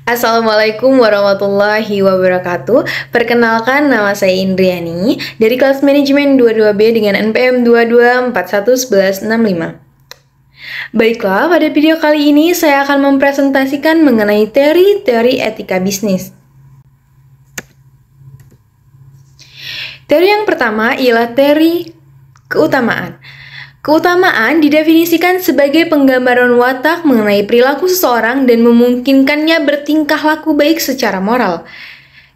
Assalamualaikum warahmatullahi wabarakatuh. Perkenalkan, nama saya Indriani dari kelas manajemen 22B dengan NPM 22411165. Baiklah, pada video kali ini saya akan mempresentasikan mengenai teori-teori etika bisnis. Teori yang pertama ialah teori keutamaan. Keutamaan didefinisikan sebagai penggambaran watak mengenai perilaku seseorang dan memungkinkannya bertingkah laku baik secara moral.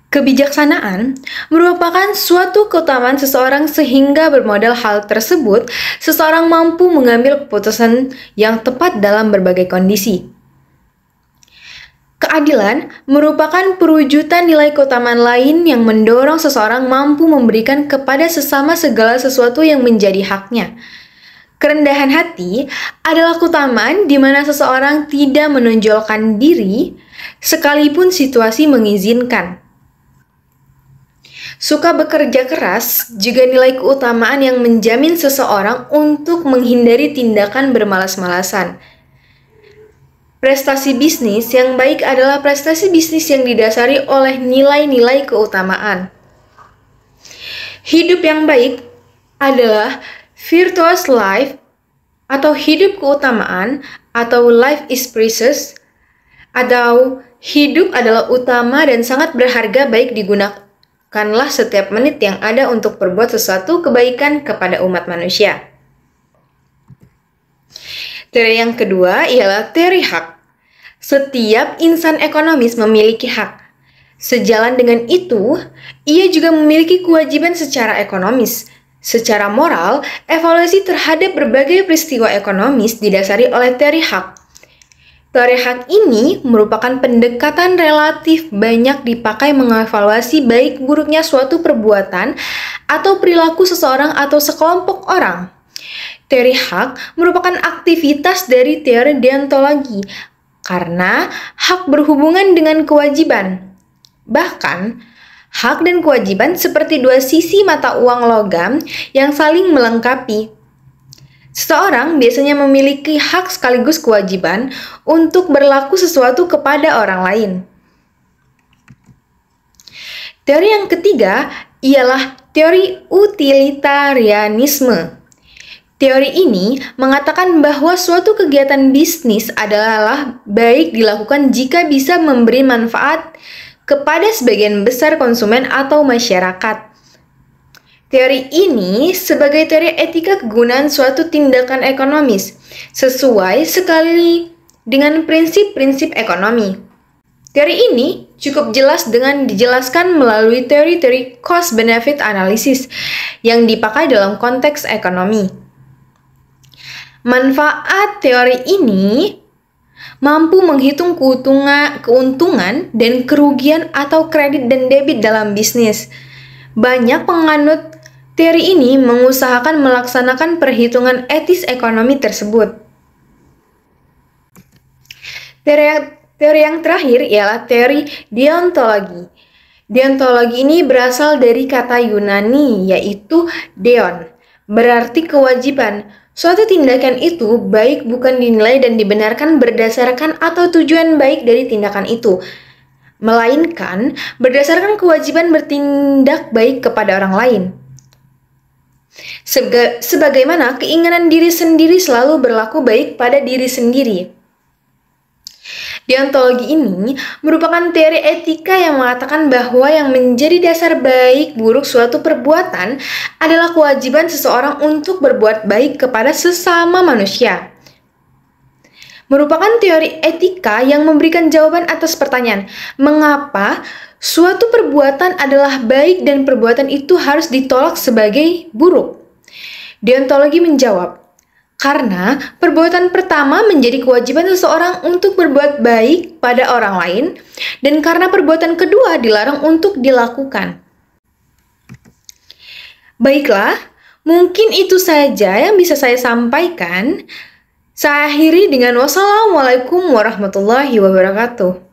Kebijaksanaan merupakan suatu keutamaan seseorang sehingga bermodal hal tersebut, seseorang mampu mengambil keputusan yang tepat dalam berbagai kondisi. Keadilan merupakan perwujudan nilai keutamaan lain yang mendorong seseorang mampu memberikan kepada sesama segala sesuatu yang menjadi haknya. Kerendahan hati adalah keutamaan di mana seseorang tidak menonjolkan diri sekalipun situasi mengizinkan. Suka bekerja keras juga nilai keutamaan yang menjamin seseorang untuk menghindari tindakan bermalas-malasan. Prestasi bisnis yang baik adalah prestasi bisnis yang didasari oleh nilai-nilai keutamaan. Hidup yang baik adalah virtuous life atau hidup keutamaan atau life is precious atau hidup adalah utama dan sangat berharga, baik digunakanlah setiap menit yang ada untuk berbuat sesuatu kebaikan kepada umat manusia. Teori yang kedua ialah teori hak. Setiap insan ekonomis memiliki hak. Sejalan dengan itu, ia juga memiliki kewajiban secara ekonomis. Secara moral, evaluasi terhadap berbagai peristiwa ekonomis didasari oleh teori hak. Teori hak ini merupakan pendekatan relatif banyak dipakai mengevaluasi baik buruknya suatu perbuatan atau perilaku seseorang atau sekelompok orang. Teori hak merupakan aktivitas dari teori deontologi karena hak berhubungan dengan kewajiban. Bahkan, hak dan kewajiban seperti dua sisi mata uang logam yang saling melengkapi. Seseorang biasanya memiliki hak sekaligus kewajiban untuk berlaku sesuatu kepada orang lain. Teori yang ketiga ialah teori utilitarianisme. Teori ini mengatakan bahwa suatu kegiatan bisnis adalah baik dilakukan jika bisa memberi manfaat kepada sebagian besar konsumen atau masyarakat. Teori ini sebagai teori etika kegunaan suatu tindakan ekonomis, sesuai sekali dengan prinsip-prinsip ekonomi. Teori ini cukup jelas dengan dijelaskan melalui teori-teori cost-benefit analysis yang dipakai dalam konteks ekonomi. Manfaat teori ini mampu menghitung keuntungan dan kerugian atau kredit dan debit dalam bisnis. Banyak penganut teori ini mengusahakan melaksanakan perhitungan etis ekonomi tersebut. Teori yang terakhir ialah teori deontologi. Deontologi ini berasal dari kata Yunani yaitu deon, berarti kewajiban. Suatu tindakan itu baik bukan dinilai dan dibenarkan berdasarkan atau tujuan baik dari tindakan itu, melainkan berdasarkan kewajiban bertindak baik kepada orang lain. Sebagaimana keinginan diri sendiri selalu berlaku baik pada diri sendiri. Deontologi ini merupakan teori etika yang mengatakan bahwa yang menjadi dasar baik buruk suatu perbuatan adalah kewajiban seseorang untuk berbuat baik kepada sesama manusia. Merupakan teori etika yang memberikan jawaban atas pertanyaan, mengapa suatu perbuatan adalah baik dan perbuatan itu harus ditolak sebagai buruk? Deontologi menjawab, karena perbuatan pertama menjadi kewajiban seseorang untuk berbuat baik pada orang lain, dan karena perbuatan kedua dilarang untuk dilakukan. Baiklah, mungkin itu saja yang bisa saya sampaikan. Saya akhiri dengan wassalamualaikum warahmatullahi wabarakatuh.